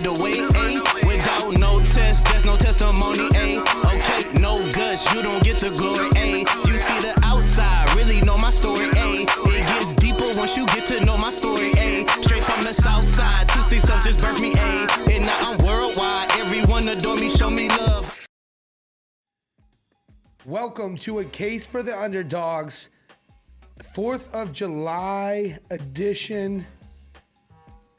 way, ayy. Without no test, there's no testimony, ayy. Okay, no guts, you don't get the glory, ayy. You see the outside, really know my story, ayy. It gets deeper once you get to know my story, ayy. Straight from the south side, 267 just birthed me, ayy. And now I'm worldwide, everyone adore me, show me love. Welcome to A Case for the Underdogs, 4th of July edition.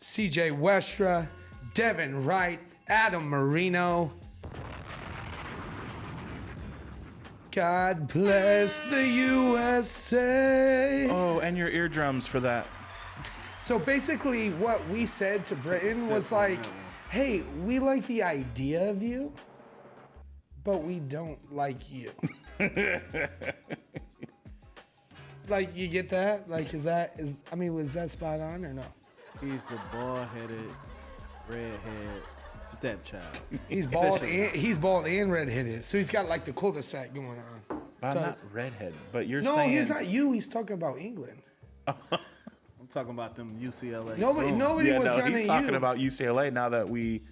CJ Westra, Devin Wright, Adam Marino. God bless the USA. Oh, and your eardrums for that. So basically what we said to Britain was like, hey, we like the idea of you, but we don't like you. Like, you get that? Like, was that spot on or no? He's the bald-headed, redhead stepchild. He's bald and redheaded. So he's got like the cul-de-sac going on. I'm not redhead, but you're No, saying... he's not you. He's talking about England. I'm talking about them UCLA. Nobody was gunning you. He's talking about UCLA now that we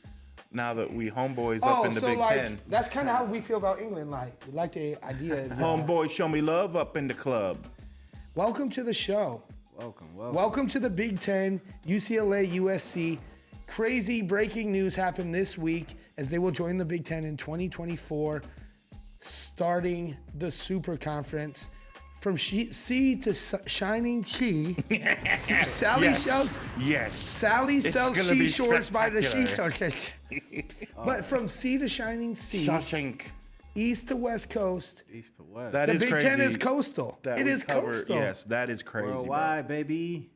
homeboys up in the Big Ten. That's kind of how we feel about England. Like, we like the idea. Homeboys show me love up in the club. Welcome to the show. Welcome to the Big Ten, UCLA, USC. Crazy breaking news happened this week as they will join the Big Ten in 2024, starting the Super Conference. From sea to shining sea. Sally sells sea shorts by the seashore. But from sea to shining sea. Shawshank. East to west coast. East to west. That is Big crazy. Ten is coastal. It is coastal. Yes, that is crazy. Worldwide, baby.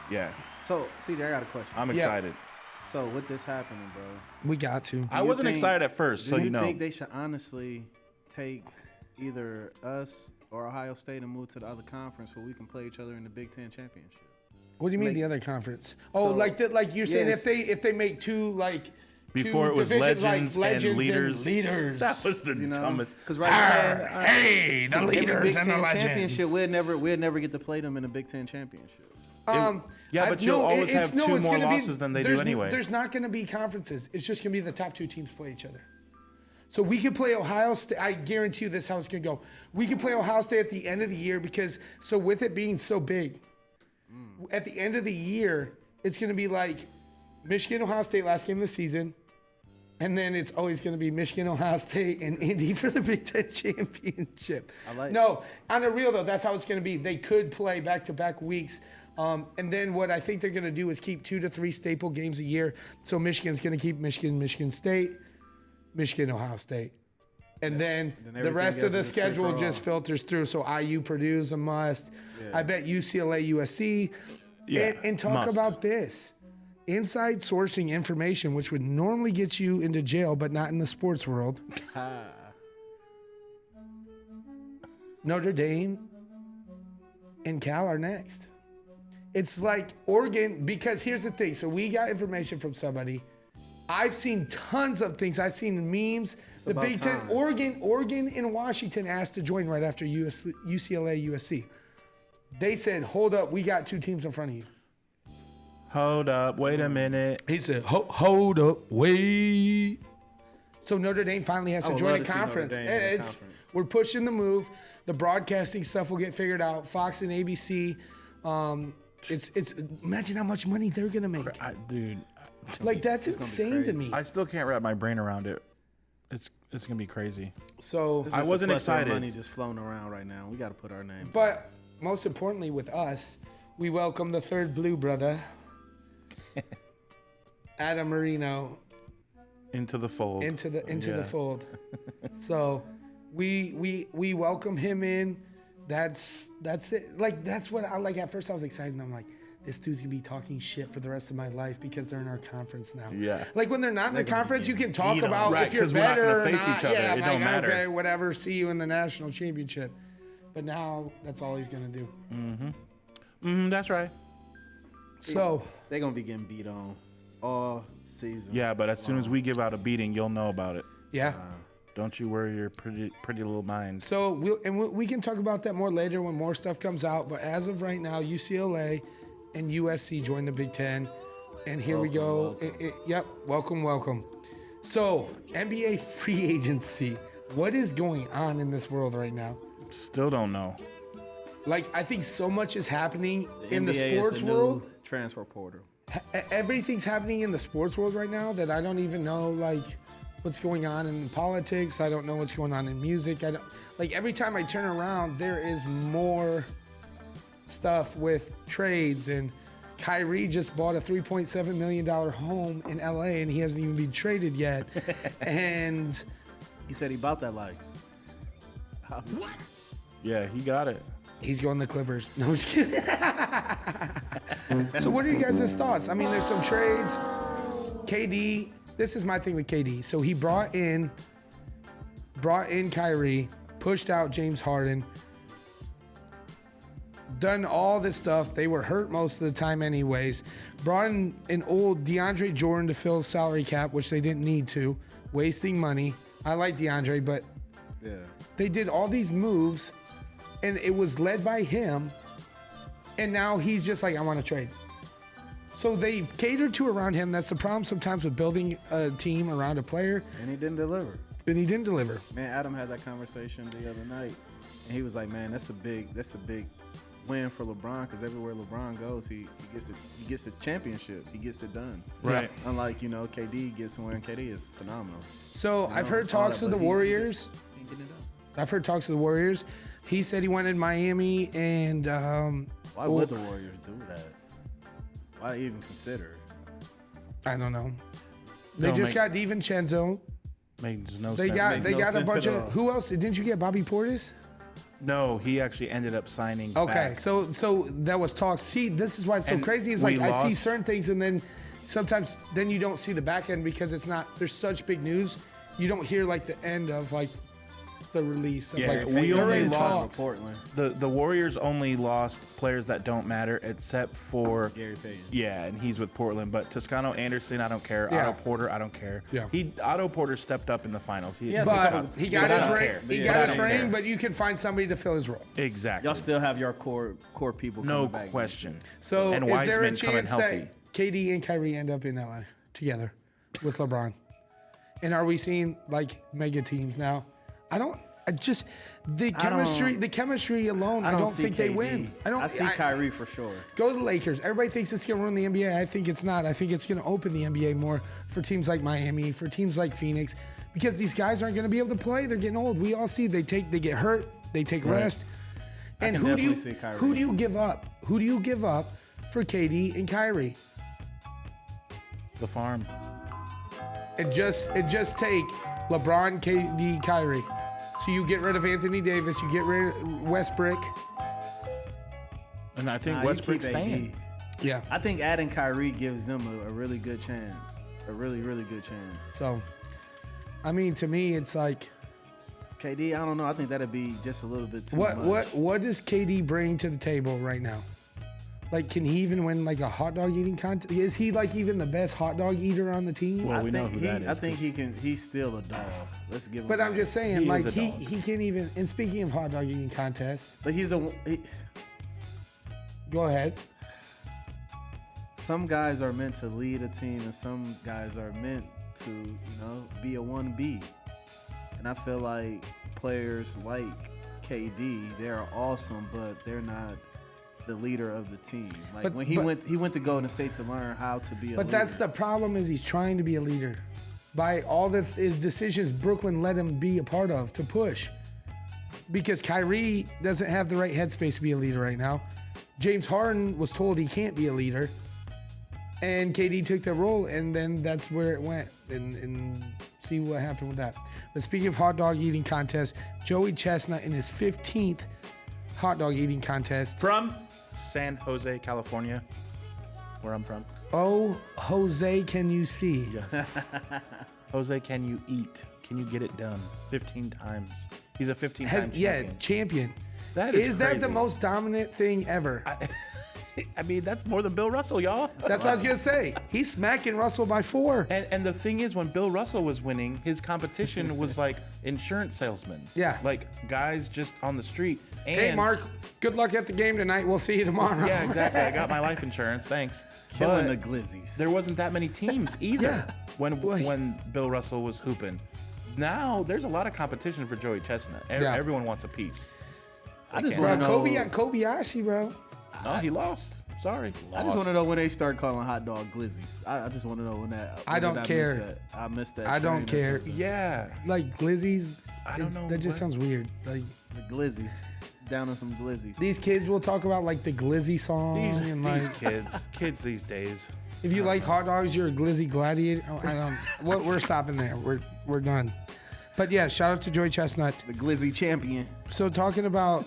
Yeah. So, CJ, I got a question. I'm excited. So, with this happening, bro. We got to. I wasn't excited at first, so Do you know. you think they should honestly take either us or Ohio State and move to the other conference where we can play each other in the Big Ten championship? What do you mean the other conference? Oh, So, like you're saying yes. if they make two like Before two it was divisions, legends like and leaders. leaders. That was the dumbest. Because right now, Hey, the every leaders Big and the Ten legends. championship, we'd never get to play them in a Big Ten championship. Yeah, but you'll always have two more losses than they do anyway. There's not going to be conferences. It's just going to be the top two teams play each other. So we could play Ohio State. I guarantee you this is how it's going to go. We could play Ohio State at the end of the year because, so with it being so big, at the end of the year, it's going to be like Michigan, Ohio State last game of the season. And then it's always going to be Michigan, Ohio State, and Indy for the Big Ten championship. No, on the real, though, that's how it's going to be. They could play back-to-back weeks. And then what I think they're going to do is keep 2 to 3 staple games a year. So Michigan's going to keep Michigan State, Michigan, Ohio State. And then the rest of the schedule just filters through. So IU, Purdue's a must. Yeah. I bet UCLA, USC. Yeah, and talk about this. Inside sourcing information, which would normally get you into jail, but not in the sports world. Notre Dame and Cal are next. It's like Oregon, because here's the thing. So we got information from somebody. I've seen tons of things. I've seen memes. The Big Ten, Oregon and Washington asked to join right after UCLA, USC. They said, hold up, we got 2 teams in front of you. Hold up, wait a minute. He said, hold up, wait. So Notre Dame finally has to join a conference. We're pushing the move. The broadcasting stuff will get figured out. Fox and ABC. It's imagine how much money they're gonna make. Dude. Like, that's insane to me. I still can't wrap my brain around it. It's gonna be crazy. So I wasn't excited. Money just floating around right now. We got to put our name. But most importantly, with us, we welcome the third blue brother, Adam Marino, into the fold. Into the fold. So we welcome him in. That's it. Like, that's what I like. At first, I was excited. And I'm like, this dude's gonna be talking shit for the rest of my life because they're in our conference now. Yeah. Like, when they're not in the conference, you can talk about if you're better or not. Each other. Yeah, it like, don't matter. Okay, whatever. See you in the national championship. But now that's all he's gonna do. That's right. So they're gonna be getting beat on all season. Yeah, but as soon as we give out a beating, you'll know about it. yeah. Don't you worry your pretty little mind. So we can talk about that more later when more stuff comes out. But as of right now, UCLA and USC join the Big Ten. And here we go. Yep. Welcome. So, NBA free agency. What is going on in this world right now? Still don't know. Like, I think so much is happening in the NBA sports is the world. new transfer portal. Everything's happening in the sports world right now that I don't even know, like, what's going on in politics. I don't know what's going on in music. I don't, like, every time I turn around, there is more stuff with trades. And Kyrie just bought a $3.7 million home in LA, and he hasn't even been traded yet. And He said he bought that life. What? Yeah, he got it. he's going to the Clippers. No, I'm just kidding. So what are you guys' thoughts? I mean, there's some trades. KD, this is my thing with KD. So he brought in Kyrie, pushed out James Harden, done all this stuff. They were hurt most of the time anyways. Brought in an old DeAndre Jordan to fill salary cap, which they didn't need to. Wasting money. I like DeAndre, but Yeah. they did all these moves, and it was led by him. And now he's just like, I want to trade. So they catered to around him. That's the problem sometimes with building a team around a player. And he didn't deliver. And he didn't deliver. Man, Adam had that conversation the other night, and he was like, "Man, that's a big win for LeBron because everywhere LeBron goes, he gets a championship. He gets it done. Right. Unlike KD gets somewhere, and KD is phenomenal. So I've heard talks of the Warriors. Ain't getting it done. I've heard talks of the Warriors. He said he wanted Miami, and Why would the Warriors do that? Why even consider it? I don't know. They Don't just make- got DiVincenzo. Makes no They sense. got Makes they no got a sense bunch at of all. who else? Didn't you get Bobby Portis? No, he actually ended up signing. Okay, back. so that was talk. See, this is why it's so And crazy. Is we like I see lost- certain things, and then sometimes then you don't see the back end because it's not. There's such big news. You don't hear like the end of like the release. Of, Yeah, like, we they're only in lost- talks. Portland. the Warriors only lost players that don't matter except for Gary Payton. Yeah, and he's with Portland. But Toscano Anderson, I don't care. Yeah. Otto Porter, I don't care. Yeah. Otto Porter stepped up in the finals. He has has a But couple- he got But I his don't ring. care. He But got I his don't ring, care. but you can find somebody to fill his role. Exactly. Y'all still have your core people. No coming back. question. So and is there a Wiseman coming chance healthy. that KD and Kyrie end up in LA together with LeBron? And are we seeing like mega teams now? The chemistry alone, I don't see think they KD. win. I see Kyrie for sure. Go to the Lakers. Everybody thinks it's going to ruin the NBA. I think it's not. I think it's going to open the NBA more for teams like Miami, for teams like Phoenix, because these guys aren't going to be able to play. They're getting old. We all see they get hurt, they take rest. And can who definitely see Kyrie. do you give up? Who do you give up for KD and Kyrie? The farm. It just take LeBron, KD, Kyrie. So you get rid of Anthony Davis, you get rid of Westbrook. And I think Nah, you Westbrook's keep AD. staying. Yeah. I think adding Kyrie gives them a really good chance. A really, really good chance. So, I mean, to me, it's like, KD, I don't know. I think that'd be just a little bit too much. what does KD bring to the table right now? Like, can he even win like a hot dog eating contest? Is he like even the best hot dog eater on the team? Well, we know think who that is. I think 'cause he can. He's still a dog. Let's give him. But I'm that. just saying, He like is a he dog. can't even. And speaking of hot dog eating contests, But he's go ahead. Some guys are meant to lead a team, and some guys are meant to, be a 1B. And I feel like players like KD, they're awesome, but they're not the leader of the team. Like But- when he but- went to Golden State to learn how to be a But leader. that's the problem is he's trying to be a leader by all his decisions Brooklyn let him be a part of to push. Because Kyrie doesn't have the right headspace to be a leader right now. James Harden was told he can't be a leader. And KD took that role, and then that's where it went. And see what happened with that. But speaking of hot dog eating contest, Joey Chestnut in his 15th hot dog eating contest. From San Jose, California, where I'm from. Oh, Jose, can you see? Yes. Jose, can you eat? Can you get it done? 15 times. He's a 15-time champion. Champion. That Is that the crazy. most dominant thing ever? I mean, that's more than Bill Russell, y'all. That's what I was gonna say. He's smacking Russell by 4. And the thing is, when Bill Russell was winning, his competition was like insurance salesmen. Yeah. Like guys just on the street. And Hey, Mark, good luck at the game tonight. We'll see you tomorrow. Yeah, exactly. I got my life insurance. Thanks. Killing But the Glizzies. there wasn't that many teams either Yeah. when Boy. Bill Russell was hooping. Now there's a lot of competition for Joey Chestnut. Yeah. Everyone wants a piece. I just Bro, want to know. Kobayashi, bro. No, he lost. Sorry. I just want to know when they start calling hot dog glizzies. I just want to know when that. I don't care. I missed that. I don't train or care. something. Yeah. Like glizzies. I don't know That just what- sounds weird. Like The glizzy. Down on some glizzies. these kids will talk about like the glizzy song and These like kids these days. if you like hot dogs, you're a glizzy gladiator. Oh, I don't. We're stopping there. We're done. But yeah, shout out to Joey Chestnut. The glizzy champion. So talking about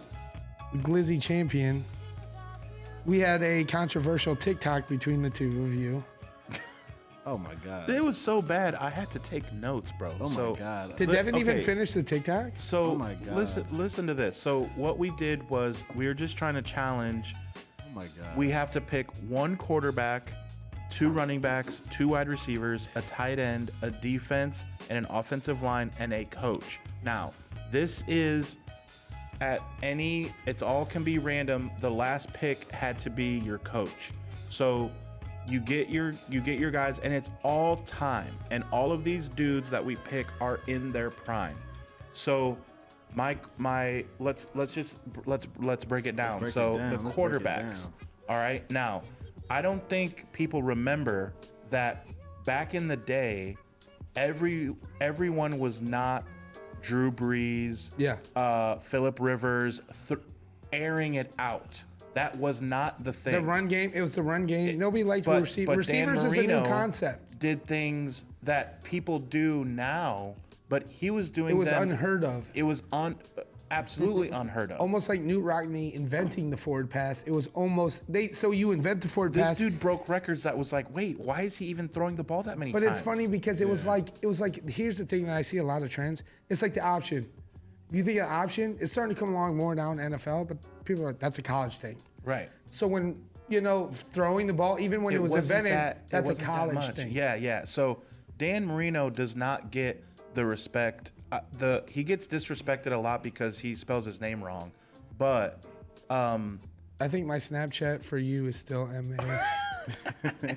glizzy champion, we had a controversial TikTok between the two of you. Oh my god. It was so bad. I had to take notes, bro. Oh so, my god. Did Devin even okay. finish the TikTok? So Oh my God. listen to this. So what we did was we were just trying to challenge. Oh my god. We have to pick one quarterback, 2 running backs, 2 wide receivers, a tight end, a defense, and an offensive line, and a coach. Now, this is it's all can be random. The last pick had to be your coach. So you get your guys, and it's all time. And all of these dudes that we pick are in their prime. So my let's break it down. break it So down. the Let's break it quarterbacks. down. All right. Now, I don't think people remember that back in the day, everyone was not Drew Brees, Phillip Rivers, airing it out. That was not the thing. The run game. It was the run game. Nobody liked But receivers. Dan Receivers is a new Marino concept. Did things that people do now, but he was doing. It was them. unheard of. It was absolutely unheard of. Almost like Newt Rockne inventing the forward pass. It was almost so you invent the forward This pass. dude broke records that was like, wait, why is he even throwing the ball that many But times? it's funny because it was like here's the thing that I see a lot of trends. It's like the option. You think an option is starting to come along more now in NFL, but people are like, that's a college thing. Right. So when throwing the ball, even when it was wasn't invented, it that's a wasn't that college much. thing. Yeah. So Dan Marino does not get the respect. He gets disrespected a lot because he spells his name wrong. But I think my Snapchat for you is still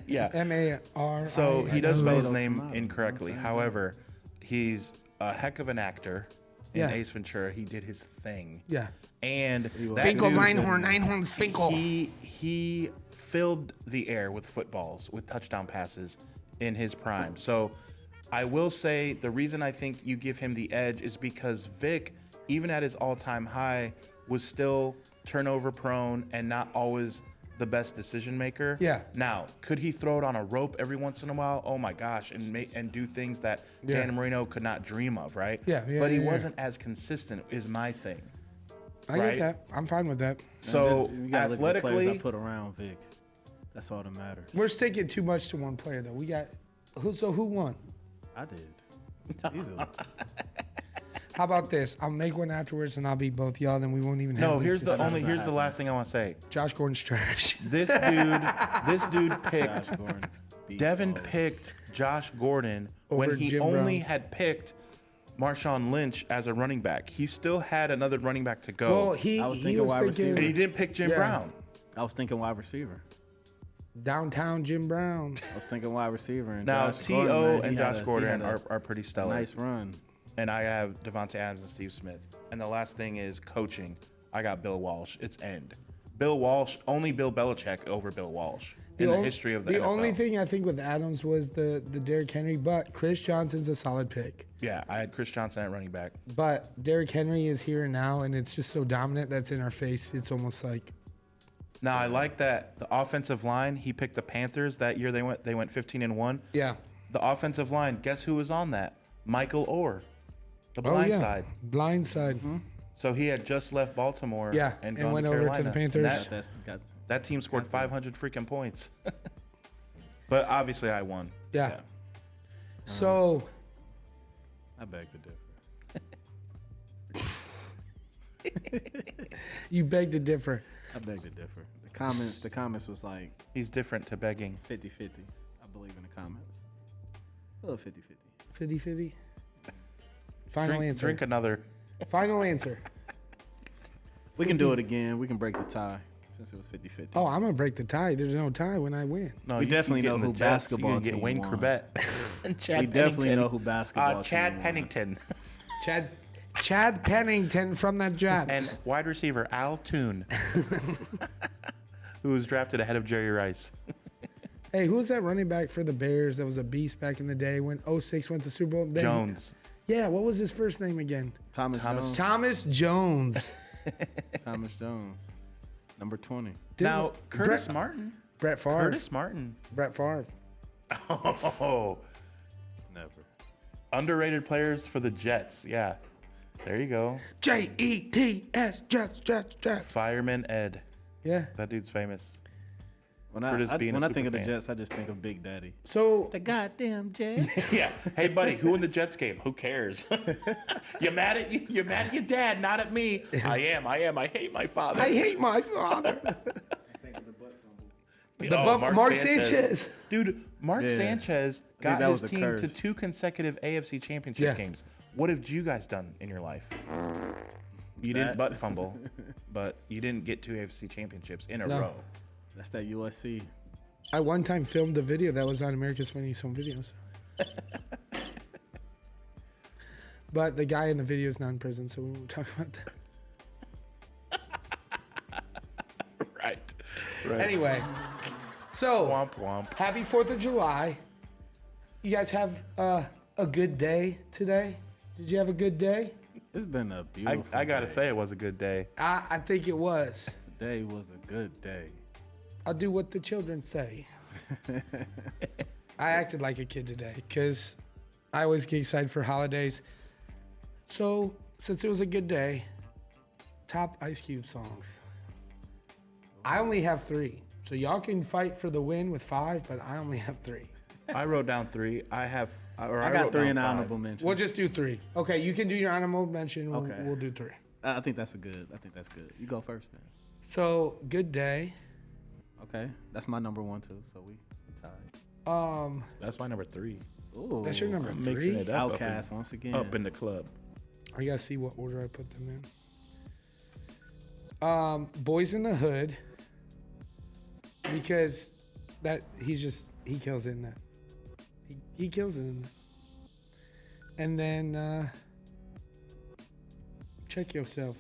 yeah. M-A-R. So he does spell his Tomato, name tomato, incorrectly. you know what I'm However, he's a heck of an actor. In Yeah. Ace Ventura, he did his thing. Yeah. And that Finkel's dude- Einhorn's Finkel. He filled the air with footballs, with touchdown passes in his prime. So I will say the reason I think you give him the edge is because Vic, even at his all-time high, was still turnover prone and not always the best decision maker. Yeah. Now, could he throw it on a rope every once in a while? Oh my gosh, and do things that Dan Marino could not dream of, right? Yeah, But he yeah. wasn't as consistent, is my thing. I right? get that. I'm fine with that. So you gotta look at the players I athletically, put around Vic. That's all that matters. We're sticking too much to one player though. We got who won? I did. Easily. How about this? I'll make one afterwards and I'll beat both y'all. Then we won't even have no. this Here's the discussion. here's the last thing I want to say. Josh Gordon's trash. This dude picked. Josh Gordon. Beast Devin mode. picked Josh Gordon Over when he Jim only Brown. had picked Marshawn Lynch as a running back. He still had another running back to go. Well, he I was he thinking was wide thinking and he receiver. didn't pick Jim Yeah. Brown. I was thinking wide receiver. downtown Jim Brown. I was thinking wide receiver. And Now Josh T.O. Gordon, man, and he Josh had Gordon a are pretty stellar. nice run. And I have Devontae Adams and Steve Smith. And the last thing is coaching. I got Bill Walsh. It's end. Bill Walsh, only Bill Belichick over Bill Walsh in the history of the NFL. only thing I think with Adams was the Derrick Henry, but Chris Johnson's a solid pick. Yeah, I had Chris Johnson at running back. But Derrick Henry is here and now, and it's just so dominant that's in our face. It's almost like Now I like that the offensive line. He picked the Panthers that year. They went 15-1. yeah. The offensive line. Guess who was on that? Michael Orr, the Oh blind yeah. side. Blind side. So he had just left Baltimore. Yeah, and, and gone went to over to Carolina. the Panthers. And that team scored 500 freaking points. But obviously I won. Yeah. So I beg to differ. you beg to differ. I beg to differ. The comments was like He's different to begging. 50-50. I believe in the comments. A little 50-50. 50-50. Final answer. Drink another. Final answer. We can do it again. We can break the tie since it was 50-50. Oh, I'm gonna break the tie. There's no tie when I win. No, We you definitely get know in the who Jets, basketball you get team Wayne won. Corbett and Chad We definitely Pennington. know who basketball team Chad won. Pennington Chad Pennington from the Jets. and wide receiver Al Toon, who was drafted ahead of Jerry Rice. Hey, who was that running back for the Bears that was a beast back in the day when 06 went to Super Bowl? Then- Jones. Yeah, what was his first name again? Thomas Jones. Thomas Jones. Thomas Jones. Number 20. Now Curtis Brett- Martin. Brett Favre. Curtis Martin. Brett Favre. Oh, Never. underrated players for the Jets. Yeah, there you go. Jets, Jets. Fireman Ed. Yeah. That dude's famous. When For just being a I think of the superfan. Jets, I just think of Big Daddy. So The goddamn Jets. Yeah. Hey, buddy, who in the Jets game? Who cares? You're mad at your dad, not at me. I am. I hate my father. I hate my father. Oh, Mark Sanchez. Dude, Mark Yeah. Sanchez I think got that his was a team to curse. 2 consecutive AFC championship Yeah. games. What have you guys done in your life? You didn't butt fumble, but you didn't get 2 AFC championships in a No. row. That's that USC. I one time filmed a video that was on America's Funniest Home Videos. But the guy in the video is not in prison, so we won't talk about that. Right. Anyway, so Womp womp. happy 4th of July. You guys have a good day today? Did you have a good day? It's been a beautiful I gotta day. say it was a good day. I think it was. Today was a good day. I'll do what the children say. I acted like a kid today because I always get excited for holidays. So, since it was a good day, top Ice Cube songs. I only have 3. So, y'all can fight for the win with 5, but I only have 3. I wrote down 3. I I got got 3 in honorable mention. We'll just do 3. Okay, you can do your honorable mention. We'll, Okay. we'll do 3. I think that's good. You go first then. So, good day. Okay. That's my number 1 too. So we tied. That's my number 3. Ooh. That's your number I'm mixing 3. it up. Outcast once again. Up in the club. I gotta see what order I put them in. Boys in the Hood, because that he kills it in that. He kills it in that. And then Check Yourself.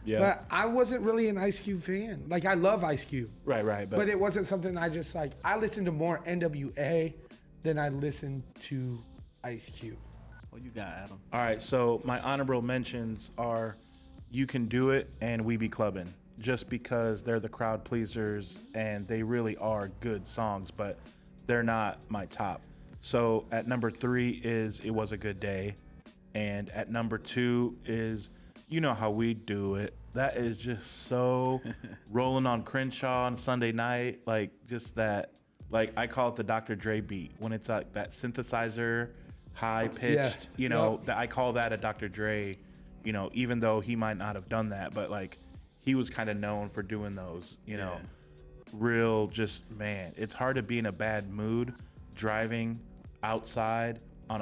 Yeah. But I wasn't really an Ice Cube fan. Like I love Ice Cube, Right. but it wasn't something I just like. I listened to more NWA than I listened to Ice Cube. What you got, Adam? All right, so my honorable mentions are You Can Do It and We Be Clubbin', just because they're the crowd pleasers and they really are good songs, but they're not my top. So at number 3 is It Was a Good Day, and at number 2 is You Know How We Do It. That is just so rolling on Crenshaw on Sunday night, like just that, like I call it the Dr. Dre beat, when it's like that synthesizer, high pitched, Yeah. that I call that a Dr. Dre, even though he might not have done that, but like he was kind of known for doing those, real just, man, it's hard to be in a bad mood driving outside on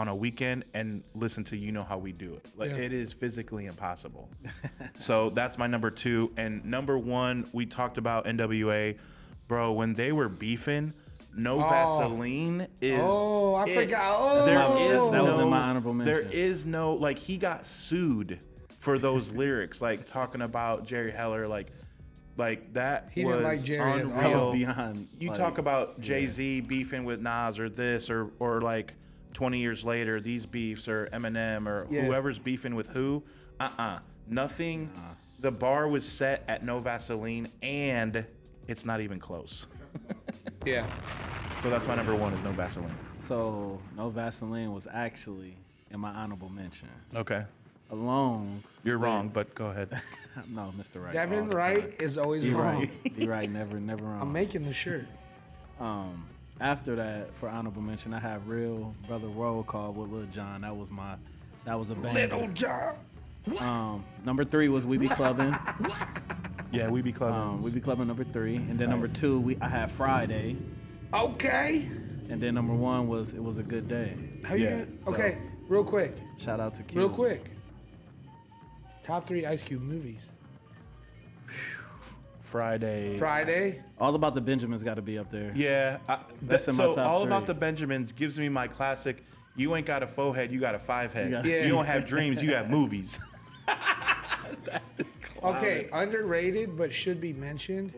a weekend and listen to You Know How We Do It. Like Yeah. it is physically impossible. So that's my number 2. And number 1, we talked about NWA, bro, when they were beefing, No Vaseline is Oh, I it. forgot. Oh. That was in my honorable mention. There is no, like, he got sued for those lyrics, like talking about Jerry Heller, like that He was didn't like Jerry at all. unreal. That was beyond. You like, talk about Jay-Z beefing with Nas or this or like 20 years later, these beefs or Eminem or Yeah. whoever's beefing with who. Nothing. The bar was set at No Vaseline and it's not even close. Yeah. So that's my number 1 is No Vaseline. So No Vaseline was actually in my honorable mention. Okay. Along. You're wrong, but go ahead. No, Mr. Right. Devin all the Wright time. is always He wrong. right. He right. Never wrong. I'm making the shirt. After that, for honorable mention, I have Real Brother Roll Call with Lil Jon. That was a banger. Little John. Number 3 was We Be Clubbin'. Yeah, we be clubbing. We be clubbing number 3, and then number 2 I had Friday, Okay. and then number 1 was It Was a Good Day. How you Yeah, gonna, so- okay, real quick. Shout out to Q. Real quick. Top 3 Ice Cube movies. Friday. Friday. All About the Benjamins got to be up there. Yeah. That's in my so top All 3. About the Benjamins gives me my classic. You ain't got a 4-head, you got a 5-head. Yeah. You don't have dreams, you have movies. Okay, underrated but should be mentioned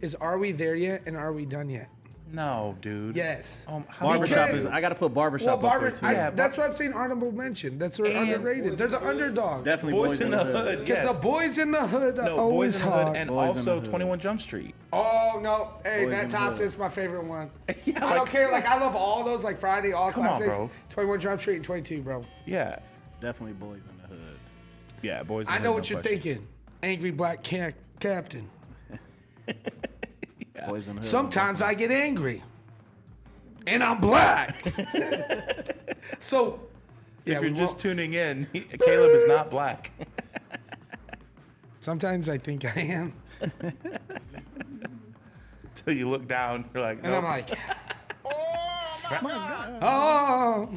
is Are We There Yet and Are We Done Yet? No, dude. Yes. Barbershop Because- is. I got to put Barbershop Well, up there too. that's why I'm saying honorable mention. That's what And underrated. They're the underdogs. Definitely Boys in the Hood. Because Yes. the boys in the hood are No, always Boys in the Hood hard. and Boys in also the Hood. 21 Jump Street. Oh no! Hey, Boys Matt in the Thompson Hood. is my favorite one. Yeah, I don't care. Like I love all those, like Friday, all Come on, classics. bro. 21 Jump Street and 22, bro. Yeah. Definitely Boys in the Hood. Yeah, Boys in I the know Hood, what no you're question. thinking. Angry black captain. Boys in the Hood. Sometimes I get angry, and I'm black. So, yeah, If you're we just won't- tuning in, Caleb is not black. sometimes I think I am, Until you look down, you're like, and I'm nope. like, oh,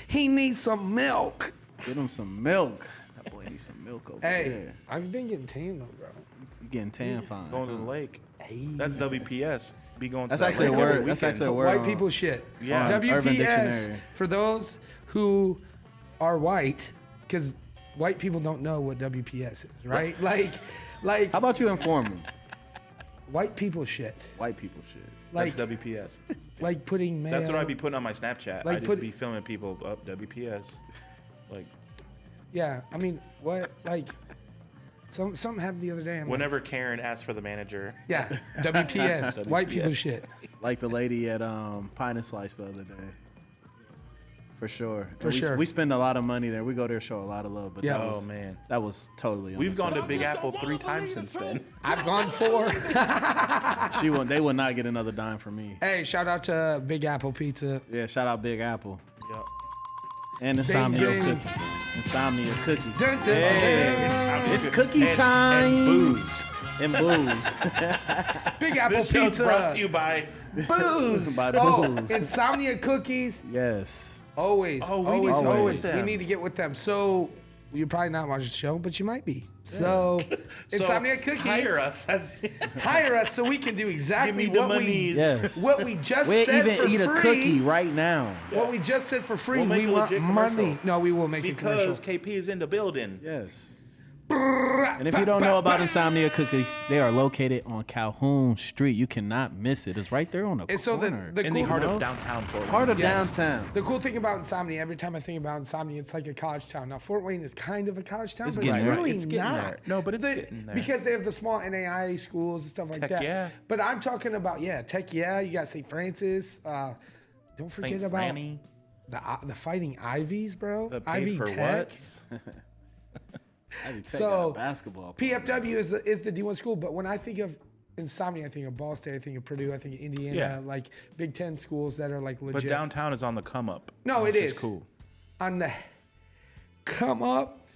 he needs some milk. Get him some milk. That boy needs some milk over Hey, there. I've been getting tan though, bro. You getting tan fine. Going to the lake. That's WPS. Be going That's to the actually a lake every word. That's weekend. actually a word. White on- people shit. Yeah. on Urban WPS Dictionary. for those who are white, because white people don't know what WPS is, right? like How about you inform them? white people shit. White people shit. Like That's WPS. like putting mayo. That's what I'd be putting on my Snapchat. Like I just put- be filming people up WPS. Like Yeah, I mean, what like something happened the other day. I'm like, whenever Karen asks for the manager. yeah, WPS, white people WPS. shit. Like the lady at Pine and Slice the other day. For sure. For And sure. We spend a lot of money there. We go there, show a lot of love. But Yeah. that Oh was, man. that was totally. We've gone to unacceptable. Big Apple 3 times since then. I've gone for. They would not get another dime from me. Hey, shout out to Big Apple Pizza. Yeah, shout out Big Apple Yep. and Insomnia ding. Cookies. Insomnia Cookies. Dun, dun, Hey, dun. it's cookie And time. booze. And booze. Big Apple This show's Pizza. brought to you by Booze. By the Oh, booze. Insomnia Cookies. Yes. Always, Oh, we need always, to get always. with We them. need to get with them. So you're probably not watching the show, but you might be. So Insomnia So, Cookies. Hire us. Hire us so we can do exactly Give me the what we monies. Yes. what we just We'll said even for eat free. a cookie right now. What we just said for free. We'll make We a want legit money. commercial. No, we will make a commercial. Because KP is in the building. Yes. And if you don't know about Insomnia Cookies, they are located on Calhoun Street. You cannot miss it. It's right there on the And so corner. the In cool the heart know? of downtown Fort Wayne. Part of Yes. downtown. The cool thing about Insomnia, every time I think about Insomnia, it's like a college town. Now, Fort Wayne is kind of a college town, It's but it's getting there. really It's getting not. there. No, but it's getting there. Because they have the small NAI schools and stuff like Tech, that. yeah. But I'm talking about, Tech, yeah. You got St. Francis. Don't forget St. about Franny, the Fighting Ivies, bro. the Ivy paid for Tech. what? I be taking So, a basketball. PFW is the D1 school, but when I think of Insomnia, I think of Ball State, I think of Purdue, I think of Indiana, Yeah. like Big Ten schools that are like But legit. downtown is on the come up. No, it which is. cool. On the come up,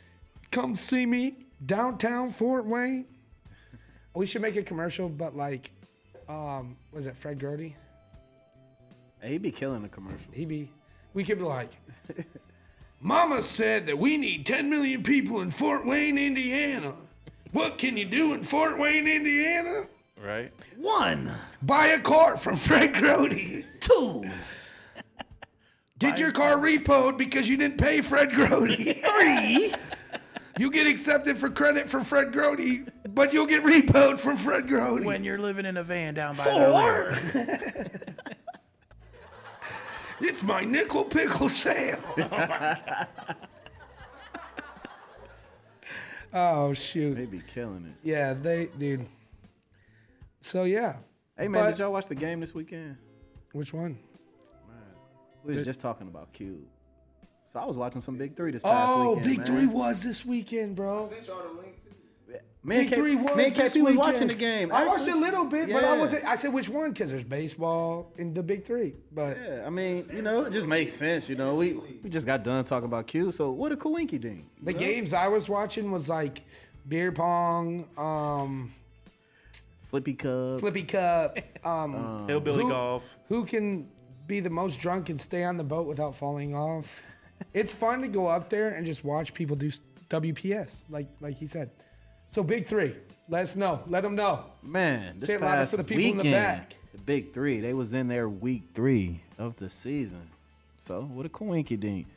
come see me downtown Fort Wayne. We should make a commercial, but like, was it Fred Grody? Hey, he be killing the commercials. We could be like, Mama said that we need 10 million people in Fort Wayne, Indiana. What can you do in Fort Wayne, Indiana? Right? 1, Buy a car from Fred Grody. 2, Get your car repoed because you didn't pay Fred Grody. 3, you get accepted for credit from Fred Grody, but you'll get repoed from Fred Grody. When you're living in a van down by the 4. river. It's my nickel pickle sale. Oh shoot. They be killing it. Yeah, dude. So yeah. Hey, man, But- did y'all watch the game this weekend? Which one? We was just talking about Cube. So I was watching some Big 3 this past weekend, Big man. 3 was this weekend, bro. Me and Big 3 was me and this KP was weekend. watching the game. I watched actually. a little bit, but I Yeah. wasn't. I said which one because there's baseball in the Big 3. But Yeah, I mean, it just makes sense, We just got done talking about Q, so what a coinky ding. the games I was watching was like beer pong, Flippy cup, Hillbilly who- golf. who can be the most drunk and stay on the boat without falling off. It's fun to go up there and just watch people do WPS, like he said. So big three, let us know. Let them know. Man, this Say it louder past for the people in weekend, the back. the big three, they was in their week 3 of the season. So what a coinky dink.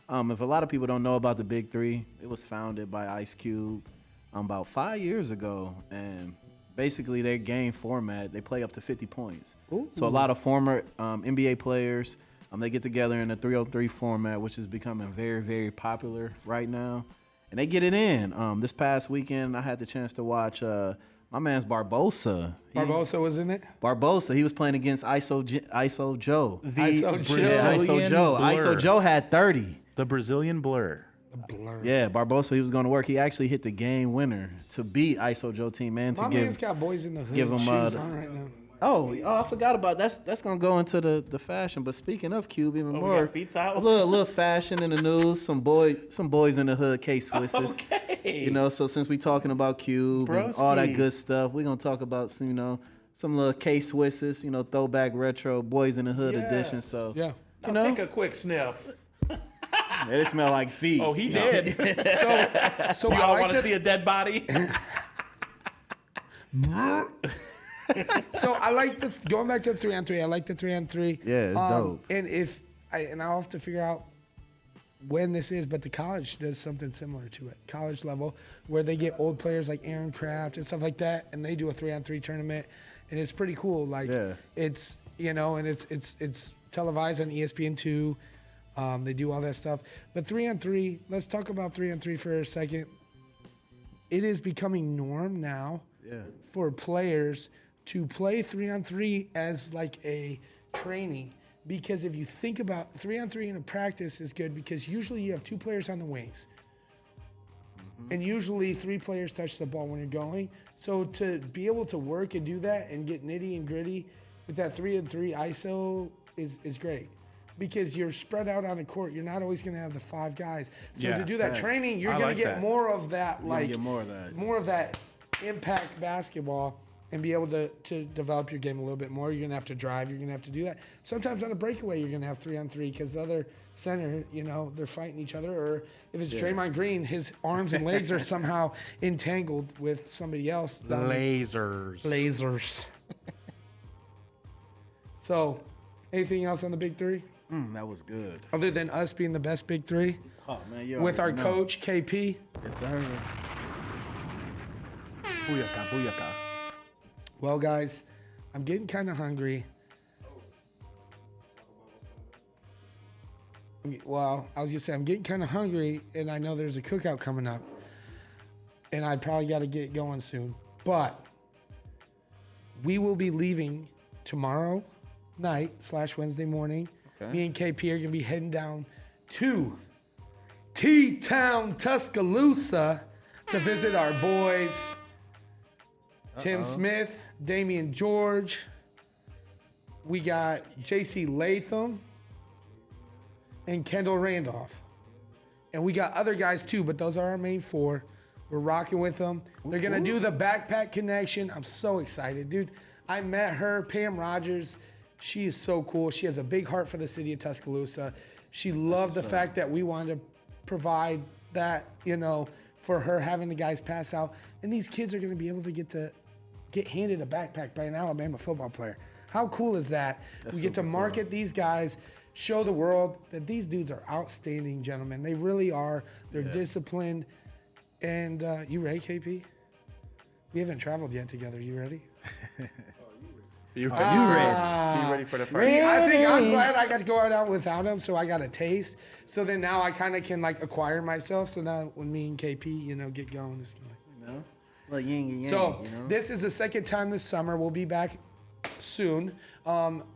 If a lot of people don't know about the big three, it was founded by Ice Cube about 5 years ago, and basically their game format, they play up to 50 points. Ooh. So a lot of former NBA players, they get together in a 3-on-3 format, which is becoming very, very popular right now. And they get it in. This past weekend, I had the chance to watch my man's Barbosa. Barbosa was in it. Barbosa, he was playing against ISO Joe. The ISO Joe. Brazilian Yeah, ISO Joe. Blur. ISO Joe had 30. The Brazilian Blur. Blur. Yeah, Barbosa, he was going to work. He actually hit the game winner to beat ISO Joe team, man. My man's got boys in the hood give 'em, shoes the- on right now. Oh, I forgot about that's gonna go into the fashion. But speaking of Cube, even we more, got feets out? a little fashion in the news. Some boys in the hood, K-Swisses. Okay. You know, so since we talking about Cube and all that Broski. good stuff, we're gonna talk about some little K-Swisses. Throwback retro boys in the hood Yeah. edition. So Yeah. Now take a quick sniff. they smell like feet. Oh, he did. So You I all like want to see a dead body? So I like going back to the 3-on-3. I like the 3-on-3. Yeah, it's dope. And I'll have to figure out when this is, but the college does something similar to it. College level, where they get old players like Aaron Kraft and stuff like that, and they do a 3-on-3 tournament, and it's pretty cool. Like Yeah. it's and it's televised on ESPN2. They do all that stuff. But 3-on-3, let's talk about 3-on-3 for a second. It is becoming norm now for players to play 3-on-3 as like a training. Because if you think about 3-on-3 in a practice is good because usually you have 2 players on the wings. And usually 3 players touch the ball when you're going. So to be able to work and do that and get nitty and gritty with that 3-on-3 ISO is great. Because you're spread out on the court. You're not always going to have the 5 guys. So Yeah, to do that facts. training, you're I going like to get that. more of that, gonna like get more of that. more of that impact basketball and be able to develop your game a little bit more. You're going to have to drive. You're going to have to do that. Sometimes on a breakaway, you're going to have 3-on-3 because the other center, they're fighting each other. Or if it's Draymond Green, his arms and legs are somehow entangled with somebody else. Lasers. Lasers. So, anything else on the big three? That was good. Other than us being the best big three? Oh man, you With our already know. coach, KP? Yes, sir. Booyaka, booyaka. Well, guys, I'm getting kind of hungry. Well, I was going to say, I'm getting kind of hungry, and I know there's a cookout coming up. And I probably got to get going soon. But we will be leaving tomorrow night / Wednesday morning. Okay. Me and KP are going to be heading down to T-Town, Tuscaloosa to visit our boys. Tim Smith, Damian George. We got JC Latham and Kendall Randolph. And we got other guys too, but those are our main 4. We're rocking with them. They're going to do the backpack connection. I'm so excited, dude. I met her, Pam Rogers. She is so cool. She has a big heart for the city of Tuscaloosa. She loved the fact that we wanted to provide that, for her having the guys pass out. And these kids are going to be able to get handed a backpack by an Alabama football player. How cool is that? We get to market these guys, show the world that these dudes are outstanding gentlemen. They really are. They're disciplined. And you ready, KP? We haven't traveled yet together. You ready? You ready? You ready for the first? See, I think I'm glad I got to go out without him, so I got a taste. So then now I kind of can acquire myself. So now when me and KP, get going, it's gonna. Like yin and yang. So this is the second time this summer. We'll be back soon.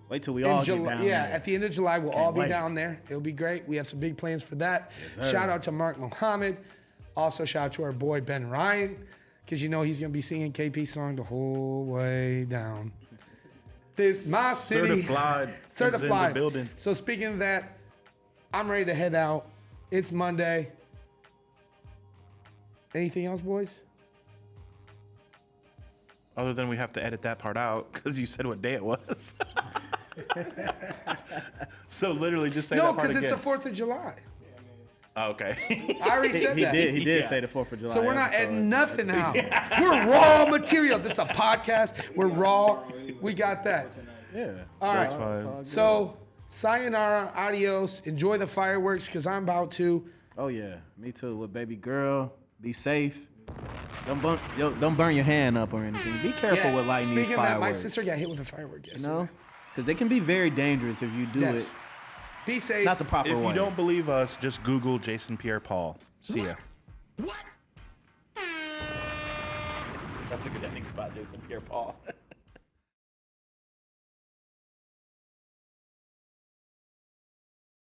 Wait till we In all July, get down yeah, there. at the end of July, we'll all be wait. down there. It'll be great. We have some big plans for that. Yes, sir. Shout out to Mark Muhammad. Also, shout out to our boy Ben Ryan, because he's going to be singing KP song the whole way down. This my city. Certified. Certified. Is in the building. So speaking of that, I'm ready to head out. It's Monday. Anything else, boys? Other than we have to edit that part out because you said what day it was. So literally just say No, that part because again. it's the 4th of July. Okay. I already said that. He did Yeah. say the 4th of July. So we're not episode. editing nothing out. We're raw material. This is a podcast. We're raw. We got that. Yeah. All right. It's all good. So, sayonara, adios. Enjoy the fireworks because I'm about to. Oh yeah, me too. With baby girl, be safe. Don't burn your hand up or anything. Be careful with lighting these Speaking of that, fireworks. my sister got hit with a firework you yesterday. know, because they can be very dangerous if you do Yes. it Be safe. not the proper If way. you don't believe us, just Google Jason Pierre-Paul. See ya. What? That's a good ending spot, Jason Pierre-Paul.